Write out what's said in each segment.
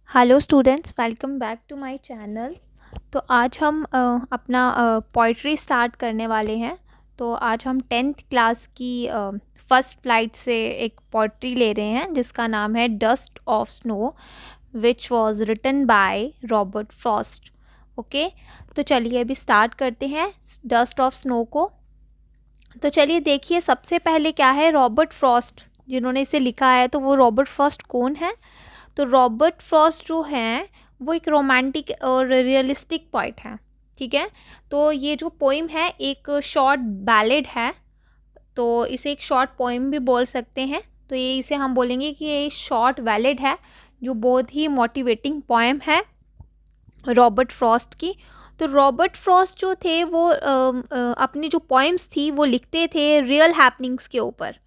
Hello students, welcome back to my channel. तो आज हम अपना पोइट्री स्टार्ट करने वाले हैं। तो आज हम 10th क्लास की फर्स्ट फ्लाइट से एक पोइट्री ले रहे हैं जिसका नाम है dust of snow, which was written by Robert Frost. Okay, तो चलिए अभी स्टार्ट करते हैं डस्ट ऑफ स्नो को। तो चलिए देखिए, सबसे पहले क्या है, रॉबर्ट फ्रॉस्ट जिन्होंने इसे लिखा है। तो वो रॉबर्ट फ्रॉस्ट कौन है? तो रॉबर्ट फ्रॉस्ट जो हैं वो एक रोमांटिक और रियलिस्टिक पोइट हैं। ठीक है, तो ये जो पोइम है एक शॉर्ट बैलेड है, तो इसे एक शॉर्ट पोइम भी बोल सकते हैं। तो ये इसे हम बोलेंगे कि ये शॉर्ट बैलेड है जो बहुत ही मोटिवेटिंग पोइम है रॉबर्ट फ्रॉस्ट की। तो रॉबर्ट फ्रॉस्ट जो थे वो अपनी जो पोइम्स थी वो लिखते थे रियल हैपनिंग्स के ऊपर।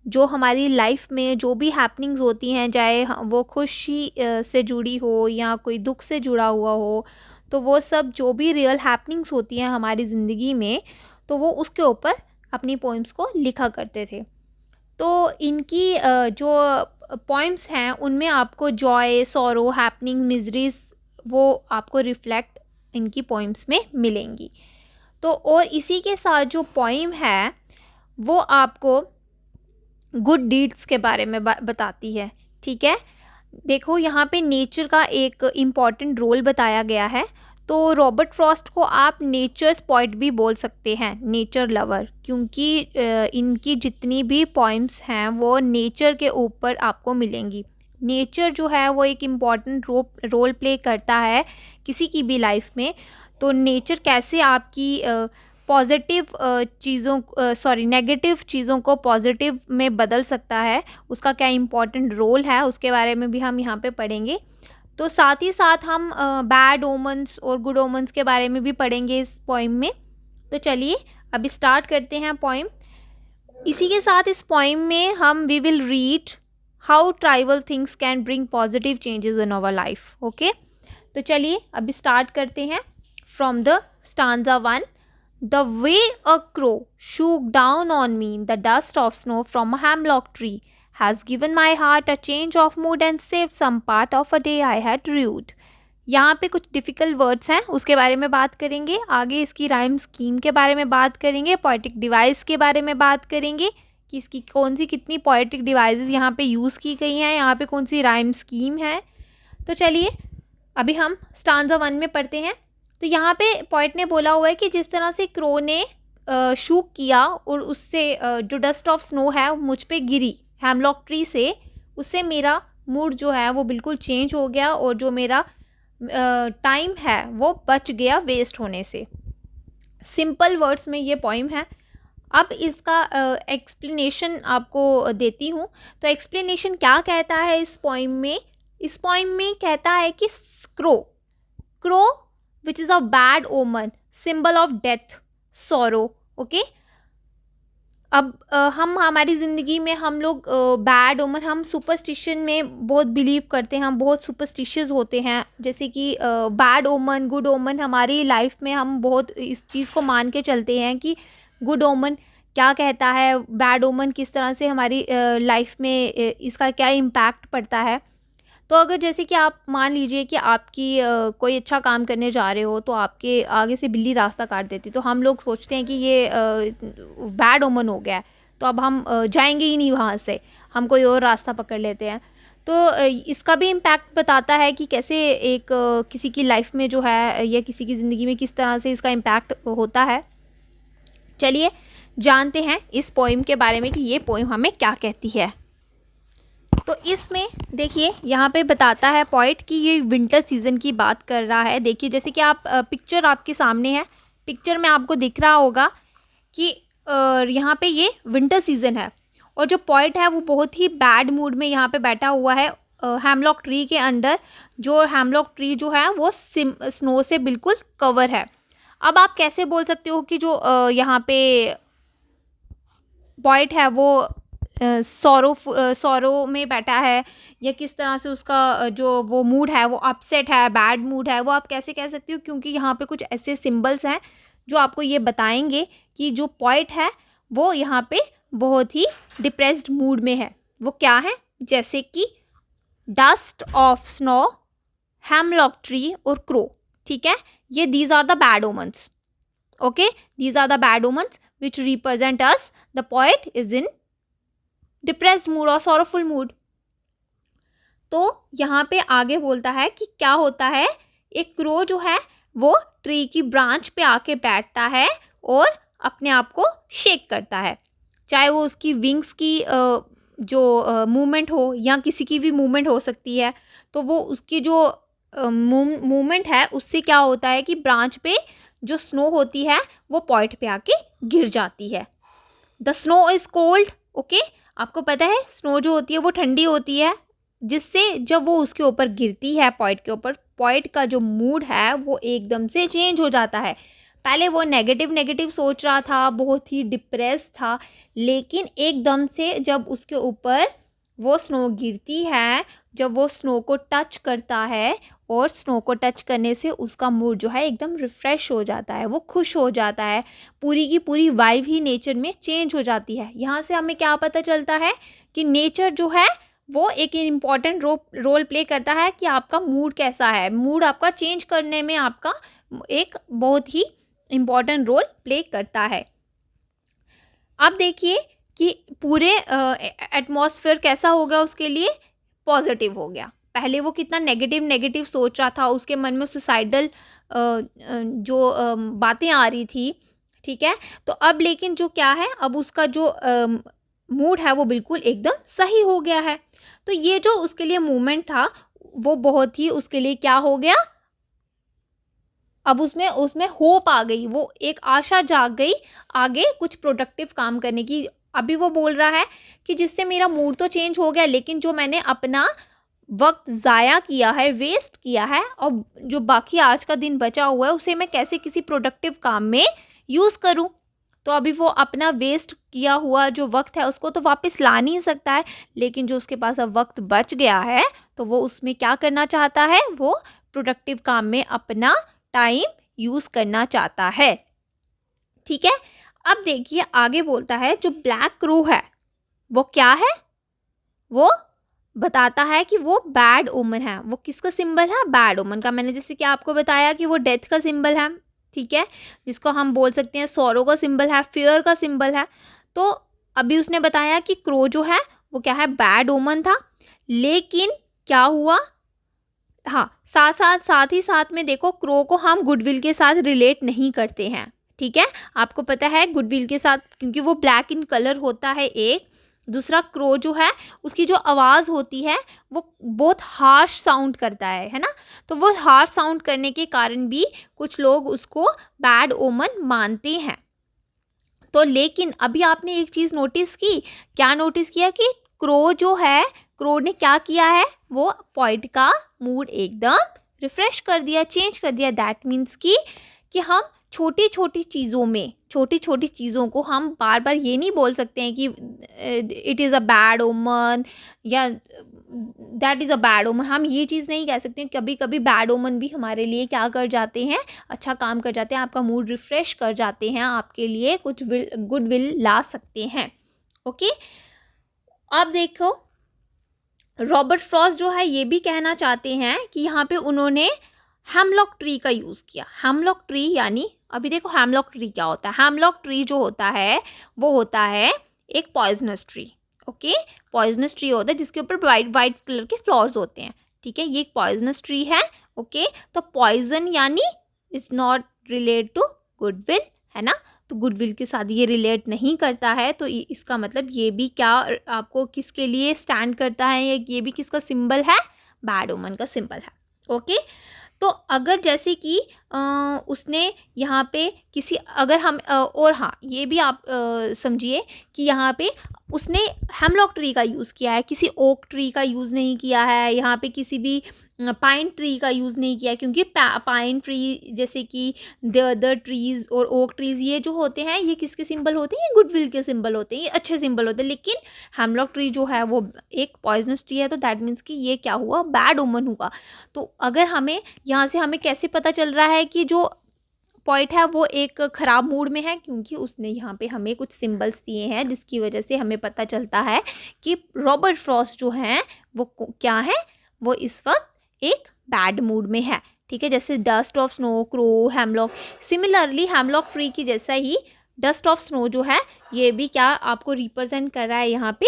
जो हमारी लाइफ में जो भी हैपनिंग्स होती हैं, चाहे वो खुशी से जुड़ी हो या कोई दुख से जुड़ा हुआ हो, तो वो सब जो भी रियल हैपनिंग्स होती हैं हमारी ज़िंदगी में, तो वो उसके ऊपर अपनी पोइम्स को लिखा करते थे। तो इनकी जो पोइम्स हैं उनमें आपको जॉय, सॉरो, हैपनिंग, मिजरीज वो आपको रिफ्लेक्ट इनकी पोइम्स में मिलेंगी। तो और इसी के साथ जो पोइम है वो आपको गुड डीड्स के बारे में बताती है। ठीक है, देखो यहाँ पे नेचर का एक इम्पॉर्टेंट रोल बताया गया है। तो रॉबर्ट फ्रॉस्ट को आप नेचर्स पोइट भी बोल सकते हैं, नेचर लवर, क्योंकि इनकी जितनी भी पोइम्स हैं वो नेचर के ऊपर आपको मिलेंगी। नेचर जो है वो एक इम्पॉर्टेंट रोल प्ले करता है किसी की भी लाइफ में। तो नेचर कैसे आपकी पॉजिटिव नेगेटिव चीज़ों को पॉजिटिव में बदल सकता है, उसका क्या इम्पोर्टेंट रोल है, उसके बारे में भी हम यहाँ पे पढ़ेंगे। तो साथ ही साथ हम बैड ओमन्स और गुड ओमन्स के बारे में भी पढ़ेंगे इस पोइम में। तो चलिए अभी स्टार्ट करते हैं पोइम। इसी के साथ इस पोइम में हम we will read how tribal things can bring positive changes in our life. Okay, तो चलिए अभी स्टार्ट करते हैं from the stanza 1। The way a crow shook down on me the dust of snow from a hemlock tree has given my heart a change of mood and saved some part of a day I had rued। यहाँ पे कुछ difficult words हैं, उसके बारे में बात करेंगे। आगे इसकी राइम स्कीम के बारे में बात करेंगे, पोएटिक डिवाइस के बारे में बात करेंगे कि इसकी कौन सी कितनी पोएटिक डिवाइसेस यहाँ पे यूज़ की गई हैं, यहाँ पे कौन सी राइम स्कीम है। तो चलिए अभी हम स्टांजा 1 में पढ़ते हैं। तो यहाँ पे पॉइंट ने बोला हुआ है कि जिस तरह से क्रो ने शूक किया और उससे जो डस्ट ऑफ स्नो है मुझ पे गिरी हैमलॉक ट्री से, उससे मेरा मूड जो है वो बिल्कुल चेंज हो गया और जो मेरा टाइम है वो बच गया वेस्ट होने से। सिंपल वर्ड्स में ये पोइम है। अब इसका एक्सप्लेनेशन आपको देती हूँ। तो एक्सप्लेनेशन क्या कहता है इस पोइम में? इस पोइम में कहता है कि crow which is a bad omen, symbol of death, sorrow। Okay, अब हम हमारी ज़िंदगी में हम लोग बैड ओमन, हम सुपरस्टिशन में बहुत बिलीव करते हैं, हम बहुत सुपरस्टिशियस होते हैं। जैसे कि बैड ओमन, गुड ओमन, हमारी लाइफ में हम बहुत इस चीज़ को मान के चलते हैं कि गुड ओमन क्या कहता है, बैड ओमन किस तरह से हमारी लाइफ में इसका क्या इम्पैक्ट पड़ता है। तो अगर जैसे कि आप मान लीजिए कि आपकी कोई अच्छा काम करने जा रहे हो तो आपके आगे से बिल्ली रास्ता काट देती, तो हम लोग सोचते हैं कि ये बैड ओमन हो गया है, तो अब हम जाएंगे ही नहीं वहाँ से, हम कोई और रास्ता पकड़ लेते हैं। तो इसका भी इम्पैक्ट बताता है कि कैसे एक किसी की लाइफ में जो है या किसी की ज़िंदगी में किस तरह से इसका इम्पैक्ट होता है। चलिए जानते हैं इस पोइम के बारे में कि ये पोइम हमें क्या कहती है। तो इसमें देखिए यहाँ पे बताता है पॉइंट कि ये विंटर सीज़न की बात कर रहा है। देखिए जैसे कि आप पिक्चर आपके सामने है, पिक्चर में आपको दिख रहा होगा कि यहाँ पे ये विंटर सीज़न है और जो पॉइंट है वो बहुत ही बैड मूड में यहाँ पे बैठा हुआ है हैमलॉक ट्री के अंडर। जो हैमलॉक ट्री जो है वो स्नो से बिल्कुल कवर है। अब आप कैसे बोल सकते हो कि जो यहाँ पे पॉइंट है वो सॉरो में बैठा है, या किस तरह से उसका जो वो मूड है वो अपसेट है, बैड मूड है, वो आप कैसे कह सकते हो? क्योंकि यहाँ पे कुछ ऐसे सिंबल्स हैं जो आपको ये बताएंगे कि जो पॉइंट है वो यहाँ पे बहुत ही डिप्रेस्ड मूड में है। वो क्या है? जैसे कि dust of snow hemlock tree और क्रो, ठीक है, ये these are the bad omens. Okay, these are the bad omens which represent us the poet is in depressed mood और सॉरोफुल मूड. तो यहाँ पे आगे बोलता है कि क्या होता है, एक क्रो जो है वो ट्री की ब्रांच पे आके बैठता है और अपने आप को शेक करता है, चाहे वो उसकी विंग्स की जो मूवमेंट हो या किसी की भी मूवमेंट हो सकती है. तो वो उसकी जो मूवमेंट है उससे क्या होता है कि ब्रांच पे जो स्नो होती है वो पॉइंट पे आके गिर जाती है. The snow is cold. Okay, आपको पता है स्नो जो होती है वो ठंडी होती है, जिससे जब वो उसके ऊपर गिरती है पॉइंट के ऊपर, पॉइंट का जो मूड है वो एकदम से चेंज हो जाता है. पहले वो नेगेटिव सोच रहा था, बहुत ही डिप्रेस था, लेकिन एकदम से जब उसके ऊपर वो स्नो गिरती है, जब वो स्नो को टच करता है और स्नो को टच करने से उसका मूड जो है एकदम रिफ़्रेश हो जाता है, वो खुश हो जाता है, पूरी की पूरी वाइब ही नेचर में चेंज हो जाती है. यहाँ से हमें क्या पता चलता है कि नेचर जो है वो एक इम्पॉर्टेंट रोल प्ले करता है कि आपका मूड कैसा है. मूड आपका चेंज करने में आपका एक बहुत ही इम्पॉर्टेंट रोल प्ले करता है. अब देखिए कि पूरे एटमॉस्फेयर कैसा होगा उसके लिए, पॉजिटिव हो गया. पहले वो कितना नेगेटिव सोच रहा था, उसके मन में सुसाइडल जो बातें आ रही थी, ठीक है. तो अब लेकिन जो क्या है, अब उसका जो मूड है वो बिल्कुल एकदम सही हो गया है. तो ये जो उसके लिए मूवमेंट था वो बहुत ही उसके लिए क्या हो गया, अब उसमें होप आ गई, वो एक आशा जाग गई आगे कुछ प्रोडक्टिव काम करने की. अभी वो बोल रहा है कि जिससे मेरा मूड तो चेंज हो गया, लेकिन जो मैंने अपना वक्त ज़ाया किया है, वेस्ट किया है, और जो बाकी आज का दिन बचा हुआ है उसे मैं कैसे किसी प्रोडक्टिव काम में यूज़ करूं. तो अभी वो अपना वेस्ट किया हुआ जो वक्त है उसको तो वापस ला नहीं सकता है, लेकिन जो उसके पास अब वक्त बच गया है तो वो उसमें क्या करना चाहता है, वो प्रोडक्टिव काम में अपना टाइम यूज़ करना चाहता है. ठीक है, अब देखिए आगे बोलता है जो ब्लैक क्रो है वो क्या है, वो बताता है कि वो बैड ओमन है. वो किसका सिंबल है, बैड ओमन का. मैंने जैसे कि आपको बताया कि वो डेथ का सिंबल है, ठीक है, जिसको हम बोल सकते हैं सॉरो का सिंबल है, फियर का सिंबल है. तो अभी उसने बताया कि क्रो जो है वो क्या है, बैड ओमन था. लेकिन क्या हुआ, हाँ, साथ ही साथ में देखो क्रो को हम गुडविल के साथ रिलेट नहीं करते हैं, ठीक है. आपको पता है गुडविल के साथ, क्योंकि वो ब्लैक इन कलर होता है एक. दूसरा क्रो जो है उसकी जो आवाज़ होती है वो बहुत हार्श साउंड करता है ना. तो वो हार्श साउंड करने के कारण भी कुछ लोग उसको बैड ओमन मानते हैं. तो लेकिन अभी आपने एक चीज़ नोटिस की, क्या नोटिस किया कि क्रो जो है, क्रो ने क्या किया है, वो पॉइंट का मूड एकदम रिफ्रेश कर दिया, चेंज कर दिया. दैट मीन्स कि हम छोटी छोटी चीज़ों को हम बार बार ये नहीं बोल सकते हैं कि इट इज़ अ बैड ओमन या दैट इज़ अ बैड ओमन. हम ये चीज़ नहीं कह सकते. कभी कभी बैड ओमन भी हमारे लिए क्या कर जाते हैं, अच्छा काम कर जाते हैं, आपका मूड रिफ्रेश कर जाते हैं, आपके लिए कुछ गुड विल ला सकते हैं. ओके, अब देखो रॉबर्ट फ्रॉस्ट जो है ये भी कहना चाहते हैं कि यहाँ पे उन्होंने हेमलॉक ट्री का यूज़ किया. हेमलॉक ट्री यानी, अभी देखो हेमलॉक ट्री क्या होता है. हेमलॉक ट्री जो होता है वो होता है एक poisonous tree. Okay, poisonous tree होता है जिसके ऊपर वाइट कलर के फ्लावर्स होते हैं, ठीक है. ये एक पॉइजनस ट्री है. ओके, तो पॉइजन यानी it's not relate to goodwill, है ना. तो गुडविल के साथ ये रिलेट नहीं करता है. तो इसका मतलब ये भी क्या आपको किसके लिए स्टैंड करता है, ये भी किसका सिंबल है, बैड ओमन का सिंबल है. ओके, तो अगर जैसे कि उसने यहाँ पे किसी, अगर हम और हाँ ये भी आप समझिए कि यहाँ पे उसने हेमलॉक ट्री का यूज़ किया है, किसी ओक ट्री का यूज़ नहीं किया है. यहाँ पे किसी भी पाइन ट्री का यूज़ नहीं किया, क्योंकि पाइन ट्री जैसे कि द अदर ट्रीज़ और ओक ट्रीज़ ये जो होते हैं ये किसके सिंबल होते हैं, ये गुडविल के सिंबल होते हैं, ये अच्छे सिंबल होते हैं. लेकिन हेमलॉक ट्री जो है वो एक पॉइजनस ट्री है, तो दैट मीन्स कि ये क्या हुआ, बैड ओमन हुआ. तो अगर हमें यहाँ से हमें कैसे पता चल रहा है कि जो पॉइंट है वो एक ख़राब मूड में है, क्योंकि उसने यहाँ पे हमें कुछ सिंबल्स दिए हैं जिसकी वजह से हमें पता चलता है कि रॉबर्ट फ्रॉस्ट जो हैं वो क्या है, वो इस वक्त एक बैड मूड में है, ठीक है। जैसे dust of snow, crow, hemlock, similarly hemlock tree की जैसा ही डस्ट ऑफ स्नो जो है ये भी क्या आपको रिप्रेजेंट कर रहा है, यहाँ पे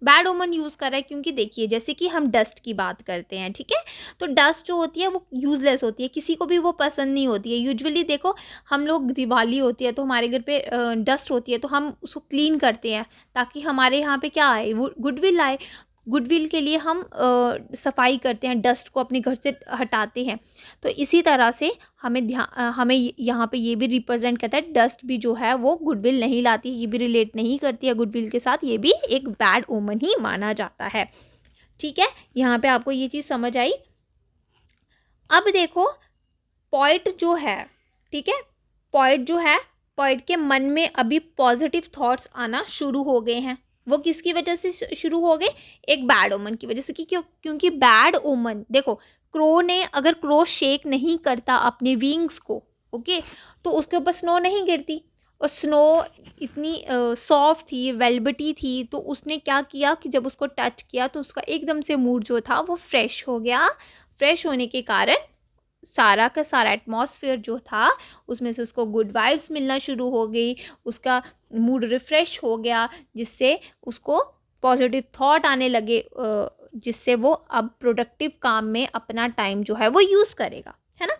बैड ओमन यूज़ कर रहा है। क्योंकि देखिए जैसे कि हम डस्ट की बात करते हैं, ठीक है, तो डस्ट जो होती है वो यूज़लेस होती है, किसी को भी वो पसंद नहीं होती है। यूजुअली देखो हम लोग, दिवाली होती है तो हमारे घर पे डस्ट होती है तो हम उसको क्लीन करते हैं ताकि हमारे यहाँ पे क्या आए, वो गुडविल आए। गुडविल के लिए हम सफाई करते हैं, डस्ट को अपने घर से हटाते हैं। तो इसी तरह से हमें यहाँ पे ये भी रिप्रेजेंट करता है, डस्ट भी जो है वो गुडविल नहीं लाती, ये भी रिलेट नहीं करती है गुडविल के साथ, ये भी एक बैड ओमन ही माना जाता है, ठीक है। यहाँ पे आपको ये चीज़ समझ आई। अब देखो पॉइंट जो है, ठीक है, पॉइंट जो है, पॉइंट के मन में अभी पॉजिटिव थॉट्स आना शुरू हो गए हैं। वो किसकी वजह से शुरू हो गए, एक बैड ओमन की वजह से। क्योंकि बैड ओमन, देखो क्रो ने, अगर क्रो शेक नहीं करता अपने विंग्स को, ओके, तो उसके ऊपर स्नो नहीं गिरती। और स्नो इतनी सॉफ्ट थी, वेलवेटी थी, तो उसने क्या किया कि जब उसको टच किया तो उसका एकदम से मूड जो था वो फ्रेश हो गया। फ्रेश होने के कारण सारा का सारा एटमॉस्फेयर जो था उसमें से उसको गुड वाइब्स मिलना शुरू हो गई, उसका मूड रिफ़्रेश हो गया, जिससे उसको पॉजिटिव थॉट आने लगे, जिससे वो अब प्रोडक्टिव काम में अपना टाइम जो है वो यूज़ करेगा, है ना।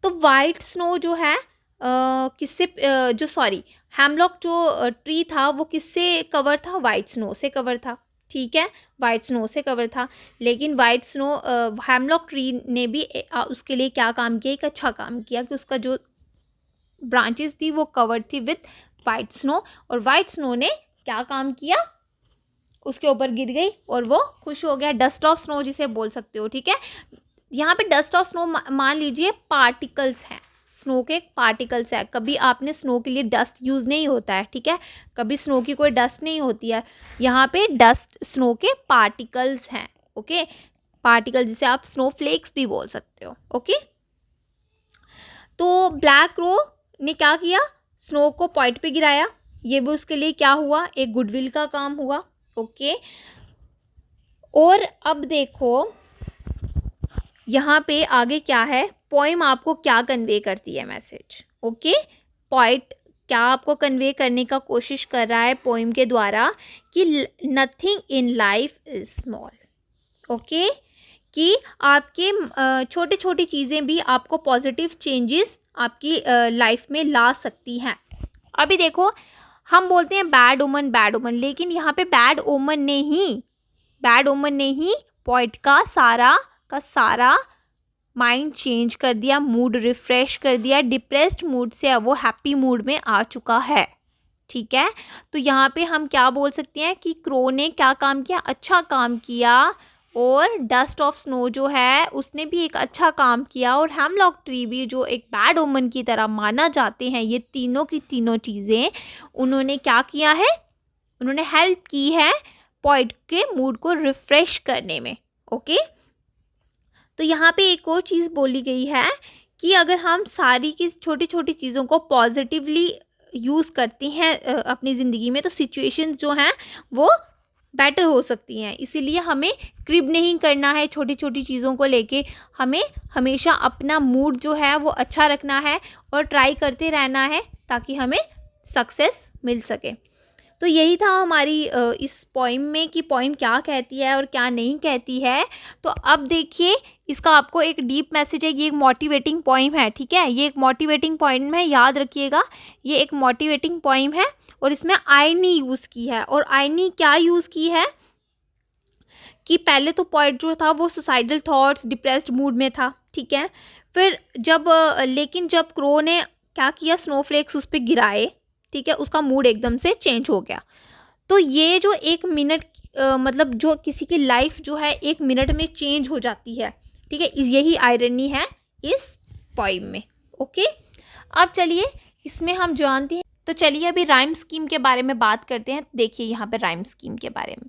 तो वाइट स्नो जो है हेमलॉक जो ट्री था वो किससे कवर था, वाइट स्नो से कवर था, ठीक है, वाइट स्नो से कवर था। लेकिन वाइट स्नो, हेमलॉक ट्री ने भी उसके लिए क्या काम किया, एक अच्छा काम किया कि उसका जो ब्रांचेस थी वो कवर्ड थी विथ वाइट स्नो, और वाइट स्नो ने क्या काम किया, उसके ऊपर गिर गई और वो खुश हो गया। डस्ट ऑफ स्नो जिसे बोल सकते हो, ठीक है। यहाँ पे डस्ट ऑफ स्नो मान लीजिए पार्टिकल्स हैं, स्नो के पार्टिकल्स है। कभी आपने स्नो के लिए डस्ट यूज़ नहीं होता है, ठीक है, कभी स्नो की कोई डस्ट नहीं होती है। यहाँ पे डस्ट स्नो के पार्टिकल्स हैं, ओके, पार्टिकल जिसे आप स्नो फ्लेक्स भी बोल सकते हो, ओके। तो ब्लैक रो ने क्या किया, स्नो को पॉइंट पे गिराया, ये भी उसके लिए क्या हुआ, एक गुडविल का काम हुआ, ओके। और अब देखो यहाँ पे आगे क्या है, पोइम आपको क्या कन्वे करती है, मैसेज, ओके। पॉइंट क्या आपको कन्वे करने का कोशिश कर रहा है पोइम के द्वारा, कि nothing in life is small, okay, कि आपके छोटी छोटी चीज़ें भी आपको पॉजिटिव चेंजेस आपकी लाइफ में ला सकती हैं। अभी देखो हम बोलते हैं बैड ओमन, बैड ओमन, लेकिन यहाँ पे बैड ओमन ने ही पॉइंट का सारा माइंड चेंज कर दिया, मूड रिफ्रेश कर दिया, डिप्रेस्ड मूड से अब वो हैप्पी मूड में आ चुका है, ठीक है। तो यहाँ पे हम क्या बोल सकते हैं कि क्रो ने क्या काम किया, अच्छा काम किया, और डस्ट ऑफ स्नो जो है उसने भी एक अच्छा काम किया, और हेमलॉक ट्री भी जो एक बैड ओमन की तरह माना जाते हैं, ये तीनों की तीनों चीज़ें उन्होंने क्या किया है, उन्होंने हेल्प की है पॉइंट के मूड को रिफ्रेश करने में, ओके। तो यहाँ पे एक और चीज़ बोली गई है कि अगर हम सारी की छोटी छोटी चीज़ों को पॉजिटिवली यूज़ करते हैं अपनी ज़िंदगी में, तो सिचुएशन जो हैं वो बेटर हो सकती हैं। इसीलिए हमें क्रिब नहीं करना है छोटी छोटी चीज़ों को लेके, हमें हमेशा अपना मूड जो है वो अच्छा रखना है और ट्राई करते रहना है ताकि हमें सक्सेस मिल सके। तो यही था हमारी इस पोइम में कि पोइम क्या कहती है और क्या नहीं कहती है। तो अब देखिए इसका आपको एक डीप मैसेज है, ये एक मोटिवेटिंग पोइम है, ठीक है, ये एक मोटिवेटिंग पोइम है, याद रखिएगा ये एक मोटिवेटिंग पोइम है। और इसमें आयनी यूज़ की है, और आयनी क्या यूज़ की है कि पहले तो पॉइंट जो था वो सुसाइडल थॉट्स, डिप्रेस्ड मूड में था, ठीक है। फिर लेकिन जब क्रो ने क्या किया, स्नोफ्लेक्स उस पर गिराए, ठीक है, उसका मूड एकदम से चेंज हो गया। तो ये जो एक मिनट मतलब जो किसी की लाइफ जो है एक मिनट में चेंज हो जाती है, ठीक है, यही आयरनी है इस पोइम में, ओके। अब चलिए इसमें हम जानते हैं, तो चलिए अभी राइम स्कीम के बारे में बात करते हैं। देखिए यहाँ पे राइम स्कीम के बारे में,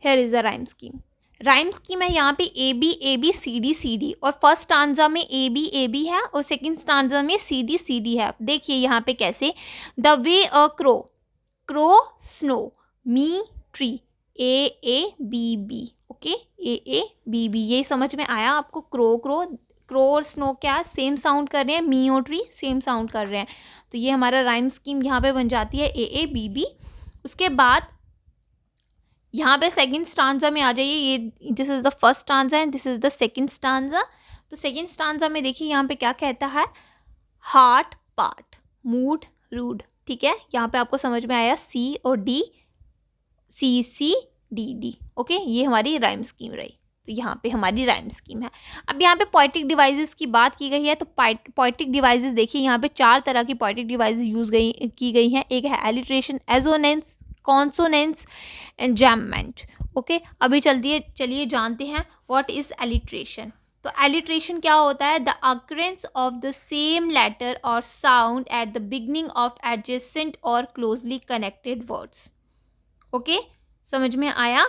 here is the rhyme scheme. Rhyme scheme है यहाँ पे ए बी सी डी, और फर्स्ट स्टांजा में ए बी है और सेकंड स्टांजा में सी डी है। देखिए यहाँ पे कैसे, the way a crow snow me tree A B, okay, AABB, ये समझ में आया आपको? क्रो और स्नो क्या सेम साउंड कर रहे हैं, मी और ट्री सेम साउंड कर रहे हैं, तो ये हमारा राइम स्कीम यहाँ पे बन जाती है AABB। उसके बाद यहाँ पे सेकंड स्टांजा में आ जाइए, ये this is the first stanza and this is the second stanza. तो सेकंड स्टांजा में देखिए यहाँ पे क्या कहता है, हार्ट पार्ट, मूड रूड, ठीक है, यहाँ पे आपको समझ में आया C और D, CCDD, ओके, ये हमारी राइम स्कीम रही। तो यहाँ पे हमारी राइम स्कीम है। अब यहाँ पे पोएटिक डिवाइसेस की बात की गई है, तो पोएटिक डिवाइसेस देखिए यहाँ पे 4 तरह की पोएटिक डिवाइसेस की गई हैं। एक है alliteration, assonance, consonance, enjambment, okay. अभी चलिए जानते हैं व्हाट इज एलिट्रेशन। तो एलिट्रेशन क्या होता है, the occurrence of the same letter और sound at the beginning of adjacent और क्लोजली कनेक्टेड वर्ड्स, ओके, समझ में आया?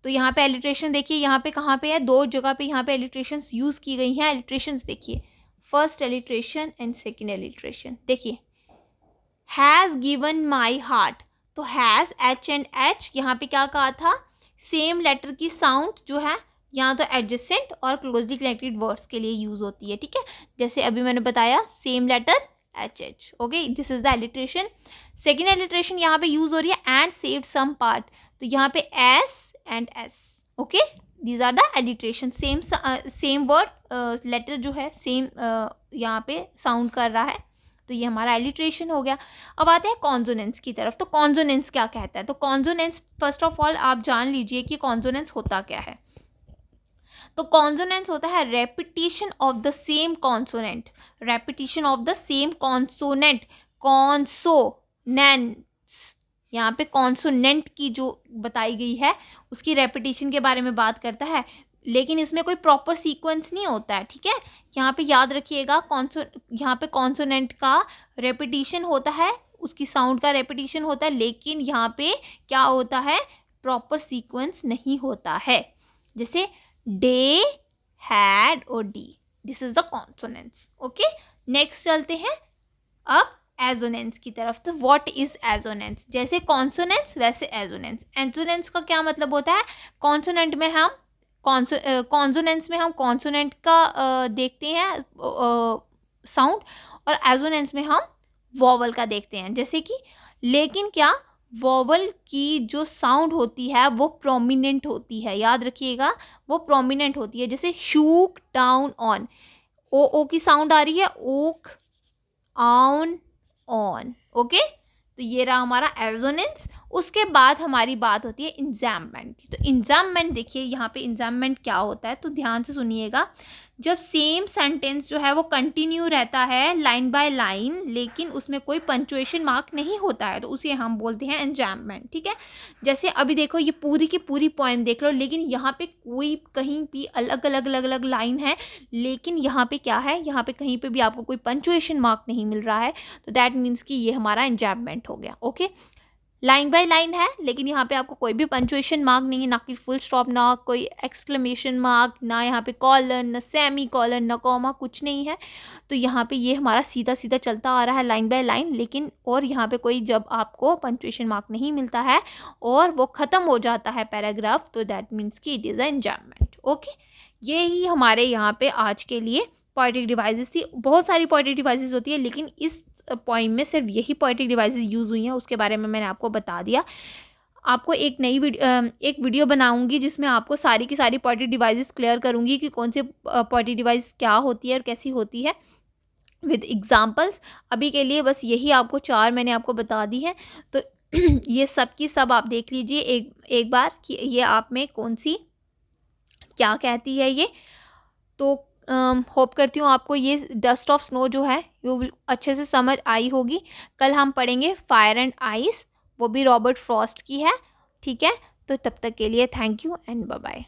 तो यहाँ पे एलिट्रेशन देखिए, यहाँ पे कहाँ पे है, 2 जगह पे यहाँ पे एलिट्रेशंस यूज़ की गई हैं। एलिट्रेशंस देखिए, first alliteration and second alliteration. देखिए, हैज़ गिवन माई हार्ट, तो हैज़ H एंड H यहाँ पे क्या कहा था, सेम लेटर की साउंड जो है यहाँ तो एडजेसेंट और क्लोजली कनेक्टेड वर्ड्स के लिए यूज़ होती है, ठीक है, जैसे अभी मैंने बताया same letter HH, okay, this is the alliteration. Second alliteration यहाँ पे यूज़ हो रही है एंड सेव्ड सम पार्ट, तो यहाँ पे S and S, okay, these are the alliteration, same word letter जो है सेम यहाँ पे साउंड कर रहा है, तो ये हमारा एलिट्रेशन हो गया। अब आते हैं कॉन्सोनेंस की तरफ। तो कॉन्सोनेंस क्या कहता है, तो कॉन्सोनेंस फर्स्ट ऑफ ऑल आप जान लीजिए कि कॉन्सोनेंस होता क्या है। तो कॉन्सोनेंस होता है repetition of the same consonant, repetition of the same consonant, consonants, यहाँ पे कॉन्सोनेंट की जो बताई गई है उसकी रेपिटेशन के बारे में बात करता है, लेकिन इसमें कोई प्रॉपर सीक्वेंस नहीं होता है, ठीक है, यहाँ पे याद रखिएगा, यहाँ पे कॉन्सोनेंट का रेपिटेशन होता है, उसकी साउंड का रेपिटेशन होता है, लेकिन यहाँ पे क्या होता है, प्रॉपर सीक्वेंस नहीं होता है, जैसे डे, हैड और D, this is the consonants, okay. Next चलते हैं अब एजोनेंस की तरफ। तो व्हाट इज एजोनेंस, जैसे कॉन्सोनेंट्स वैसे एजोनेंस। एजोनेंस का क्या मतलब होता है, कॉन्सोनेंट में हम कॉन्सोनेंस में हम कॉन्सोनेंट का देखते हैं साउंड, और एजोनेंस में हम वोवल का देखते हैं, जैसे कि, लेकिन क्या वोवल की जो साउंड होती है वो प्रोमिनेंट होती है, याद रखिएगा, वो प्रोमिनेंट होती है, जैसे शूक डाउन ऑन, ओ की साउंड आ रही है, ओक ऑन ऑन, ओके, तो ये रहा हमारा एजोनेंस। उसके बाद हमारी बात होती है इंजैममेंट की। तो इंजैममेंट देखिए, यहाँ पे इंजैममेंट क्या होता है, तो ध्यान से सुनिएगा, जब सेम सेंटेंस जो है वो कंटिन्यू रहता है लाइन बाय लाइन, लेकिन उसमें कोई पंचुएशन मार्क नहीं होता है, तो उसे हम बोलते हैं इंजैममेंट, ठीक है। जैसे अभी देखो, ये पूरी की पूरी पोएम देख लो, लेकिन यहाँ पे कोई कहीं भी अलग अलग लाइन है, लेकिन यहाँ पे क्या है, यहाँ पे कहीं पे भी आपको कोई पंचुएशन मार्क नहीं मिल रहा है, तो दैट मीन्स कि ये हमारा इंजैममेंट हो गया, ओके। लाइन बाय लाइन है, लेकिन यहाँ पे आपको कोई भी पंचुएशन मार्क नहीं है, ना कि फुल स्टॉप, ना कोई एक्सक्लेमेशन मार्क, ना यहाँ पे कॉलन, ना सेमी कॉलन, ना कॉमा, कुछ नहीं है, तो यहाँ पे ये हमारा सीधा सीधा चलता आ रहा है लाइन बाय लाइन, लेकिन और यहाँ पे कोई जब आपको पंचुएशन मार्क नहीं मिलता है और वो ख़त्म हो जाता है पैराग्राफ, तो दैट मीन्स कि इट इज़ अ इंजैममेंट, ओके। ये ही हमारे यहाँ पे आज के लिए पोएटिक डिवाइसेस थी। बहुत सारी पोएटिक डिवाइसेस होती है, लेकिन इस पोइम में सिर्फ यही पोएटिक डिवाइसेस यूज़ हुई हैं, उसके बारे में मैंने आपको बता दिया। आपको एक नई वीडियो बनाऊंगी जिसमें आपको सारी की सारी पोएटिक डिवाइसेस क्लियर करूंगी कि कौन से पोएटिक डिवाइस क्या होती है और कैसी होती है, विद एग्जांपल्स। अभी के लिए बस यही आपको 4 मैंने आपको बता दी है, तो ये सब की सब आप देख लीजिए एक बार कि ये आप में कौन सी क्या कहती है ये। तो होप करती हूँ आपको ये डस्ट ऑफ स्नो जो है वो अच्छे से समझ आई होगी। कल हम पढ़ेंगे फायर एंड आइस, वो भी रॉबर्ट फ्रॉस्ट की है, ठीक है। तो तब तक के लिए thank you and bye bye.